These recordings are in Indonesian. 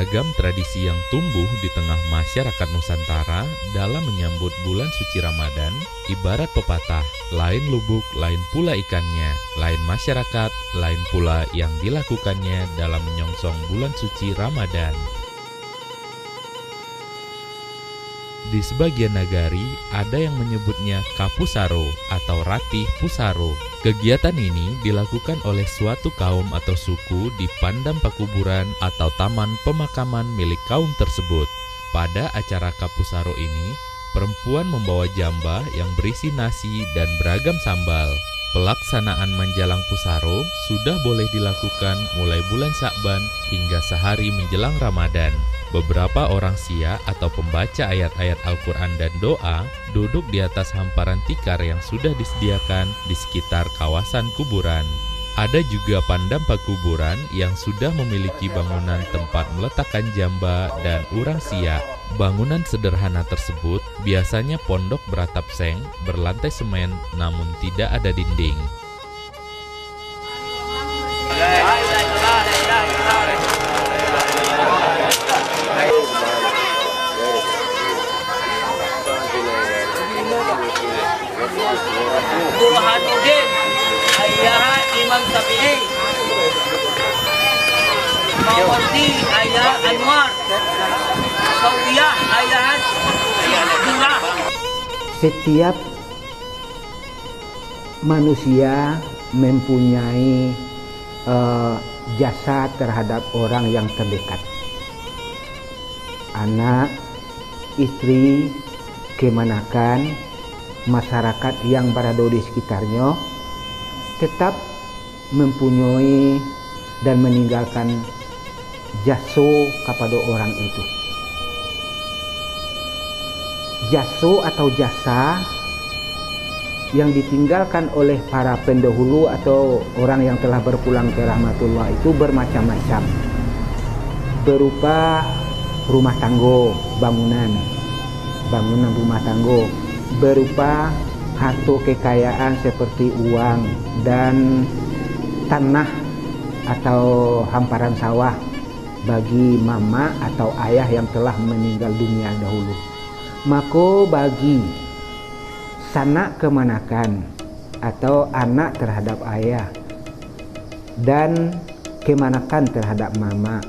beragam tradisi yang tumbuh di tengah masyarakat Nusantara dalam menyambut bulan suci Ramadan, ibarat pepatah, lain lubuk, lain pula ikannya, lain masyarakat, lain pula yang dilakukannya dalam menyongsong bulan suci Ramadan. Di sebagian nagari, ada yang menyebutnya Kapusaro atau Ratih Pusaro. Kegiatan ini dilakukan oleh suatu kaum atau suku di Pandam Pakuburan atau taman pemakaman milik kaum tersebut. Pada acara Kapusaro ini, perempuan membawa jamba yang berisi nasi dan beragam sambal. Pelaksanaan menjelang Pusaro sudah boleh dilakukan mulai bulan Sya'ban hingga sehari menjelang Ramadan. Beberapa orang Syiah atau pembaca ayat-ayat Al-Quran dan doa duduk di atas hamparan tikar yang sudah disediakan di sekitar kawasan kuburan. Ada juga Pandam Pakuburan yang sudah memiliki bangunan tempat meletakkan jamba dan urang Syiah. Bangunan sederhana tersebut biasanya pondok beratap seng, berlantai semen, namun tidak ada dinding. Burhanuddin ayah Imam Syafi'i, Mawardi ayah Anwar, Sawiyah ayah Durah. Setiap manusia mempunyai jasa terhadap orang yang terdekat. Anak, istri, kemanakan, masyarakat yang berada di sekitarnya tetap mempunyai dan meninggalkan jasa kepada orang itu. Jasa atau jasa yang ditinggalkan oleh para pendahulu atau orang yang telah berpulang ke rahmatullah itu bermacam-macam, berupa rumah tangga, bangunan rumah tangga, berupa harta kekayaan seperti uang dan tanah atau hamparan sawah bagi mama atau ayah yang telah meninggal dunia dahulu. Maka bagi sanak kemanakan atau anak terhadap ayah dan kemanakan terhadap mama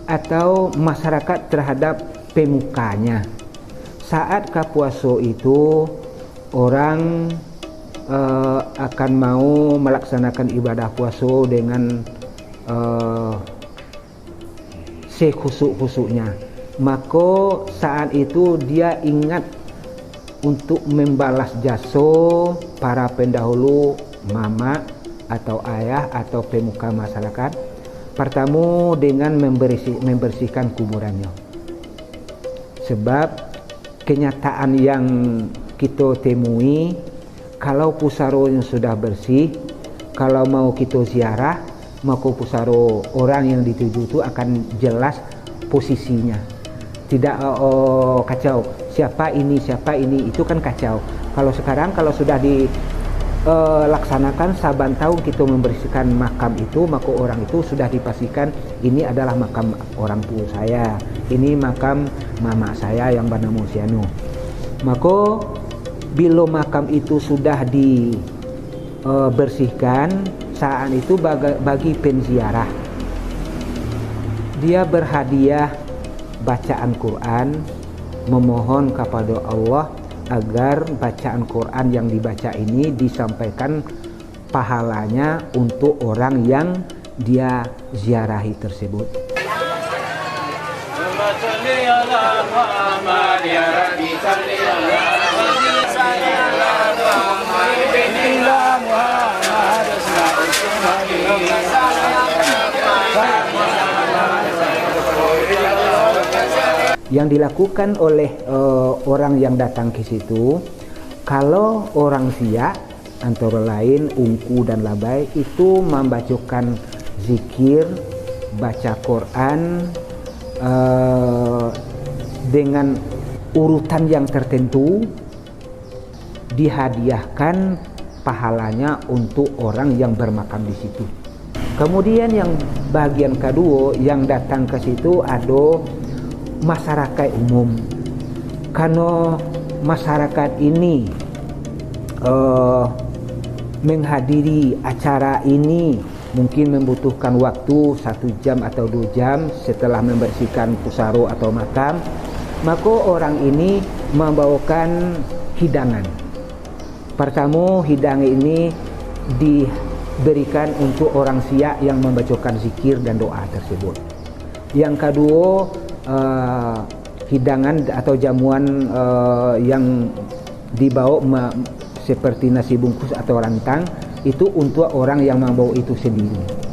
atau masyarakat terhadap pemukanya, saat kapuaso itu orang akan mau melaksanakan ibadah puasa dengan sekhusuk-khusuknya, maka saat itu dia ingat untuk membalas jasa para pendahulu mama atau ayah atau pemuka masyarakat. Pertama dengan membersihkan kuburannya, sebab kenyataan yang kita temui, kalau pusaro yang sudah bersih, kalau mau kita ziarah, maka pusaro orang yang dituju itu akan jelas posisinya, tidak kacau siapa ini itu kan kacau. Kalau sekarang kalau sudah dilaksanakan saban tahun kita membersihkan makam itu, maka orang itu sudah dipastikan ini adalah makam orang tua saya, ini makam mama saya yang bernama Sianu. Maka bila makam itu sudah dibersihkan, saat itu bagi penziarah dia berhadiah bacaan Quran, memohon kepada Allah agar bacaan Quran yang dibaca ini disampaikan pahalanya untuk orang yang dia ziarahi tersebut. Yang dilakukan oleh orang yang datang ke situ, kalau orang Syiah antara lain Ungku dan Labai itu membacakan zikir, baca Quran dengan urutan yang tertentu, dihadiahkan pahalanya untuk orang yang bermakam di situ. Kemudian yang bagian kedua yang datang ke situ ada masyarakat umum. Karena masyarakat ini menghadiri acara ini mungkin membutuhkan waktu 1 jam atau 2 jam setelah membersihkan pusaro atau makam, maka orang ini membawakan hidangan. Pertama, hidangan ini diberikan untuk orang siak yang membacakan zikir dan doa tersebut. Yang kedua, hidangan atau jamuan yang dibawa seperti nasi bungkus atau rantang itu untuk orang yang membawa itu sendiri.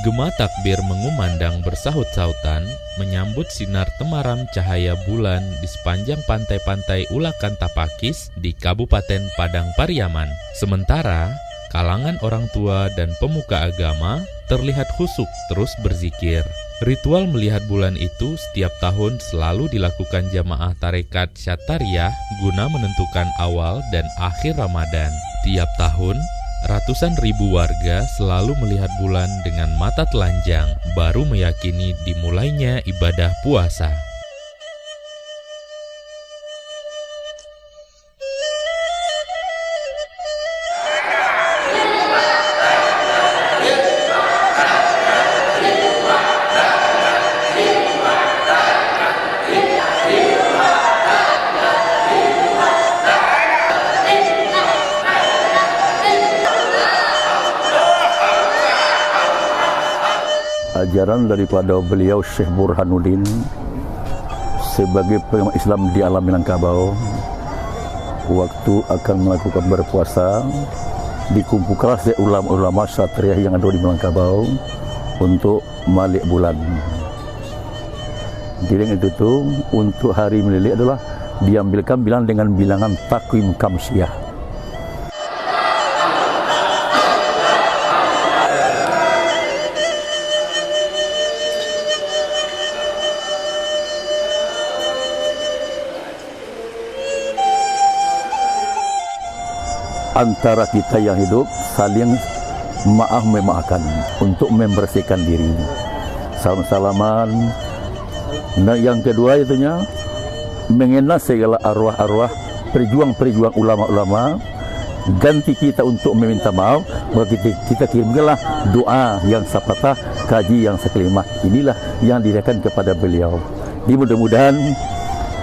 Gema takbir mengumandang bersahut-sahutan menyambut sinar temaram cahaya bulan di sepanjang pantai-pantai Ulakan Tapakis di Kabupaten Padang Pariaman. Sementara, kalangan orang tua dan pemuka agama terlihat khusyuk terus berzikir. Ritual melihat bulan itu setiap tahun selalu dilakukan jamaah tarekat Syatariyah guna menentukan awal dan akhir Ramadan. Tiap tahun, ratusan ribu warga selalu melihat bulan dengan mata telanjang, baru meyakini dimulainya ibadah puasa. Ajaran daripada beliau Syekh Burhanuddin sebagai pengagama Islam di alam Minangkabau, waktu akan melakukan berpuasa dikumpulkan oleh ulama-ulama Syatriyah yang ada di Minangkabau untuk malik bulan. Jadi itu untuk hari melilik adalah diambilkan bilangan dengan bilangan takwim kamsiyah. Antara kita yang hidup saling maaf memaafkan untuk membersihkan diri, salam-salaman. Nah, yang kedua itunya mengenal segala arwah-arwah perjuang-perjuang ulama-ulama. Ganti kita untuk meminta maaf, maka kita kirimkanlah doa yang sapatah, kaji yang sekelima. Inilah yang diberikan kepada beliau. Mudah-mudahan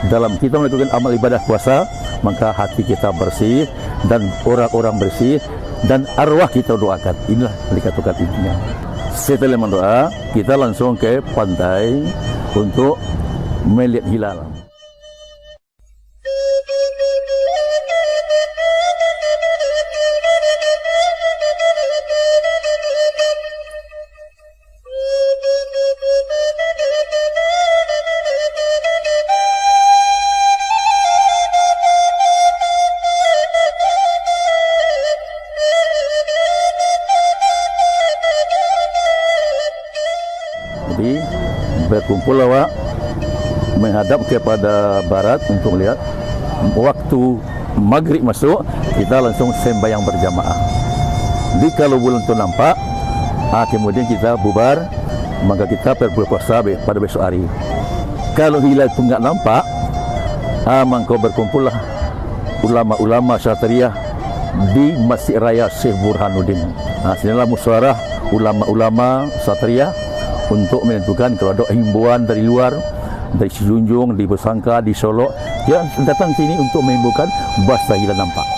dalam kita melakukan amal ibadah puasa, maka hati kita bersih dan orang-orang bersih dan arwah kita doakan. Inilah dikatakan intinya. Setelah mendoa, kita langsung ke pantai untuk melihat hilal. Jadi berkumpul awak menghadap kepada barat untuk melihat. Waktu maghrib masuk, kita langsung sembahyang berjamaah. Jadi kalau bulan itu nampak, kemudian kita bubar, maka kita berpuasa pada besok hari. Kalau hilal itu enggak nampak, maka berkumpullah ulama-ulama Syatriyah di Masjid Raya Syekh Burhanuddin. Sinilah musyawarah ulama-ulama Syatriyah untuk menentukan kalau ada himbauan dari luar, dari Sijunjung, di Besangka, di Solo, dia datang sini untuk menghimbukan bahasa hilal nampak.